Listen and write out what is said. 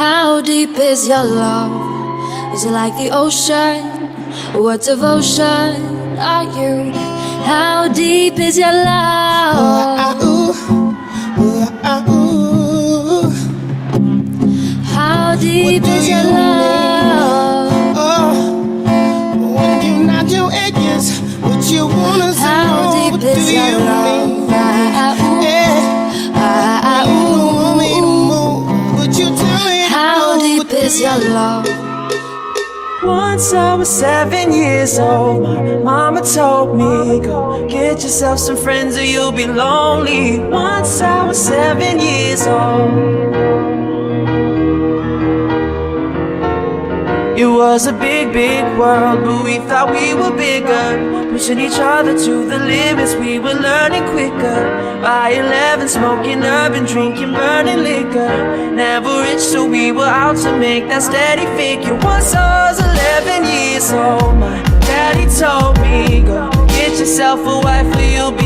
How deep is your love? Is it like the ocean? What devotion are you? How deep is your love? How deep is your love? When you nod your edges, what you wanna say? How deep is your love? How deep is your love? Once I was 7 years old, my mama told me, go get yourself some friends or you'll be lonely. Once I was 7 years old. It was a big, big world, but we thought we were bigger. Pushing each other to the limits, we were learning quicker. By 11, smoking urban, drinking, burning liquor. Never rich, so we were out to make that steady figure. Once I was 11 years old, my daddy told me, go get yourself a wife or you'll be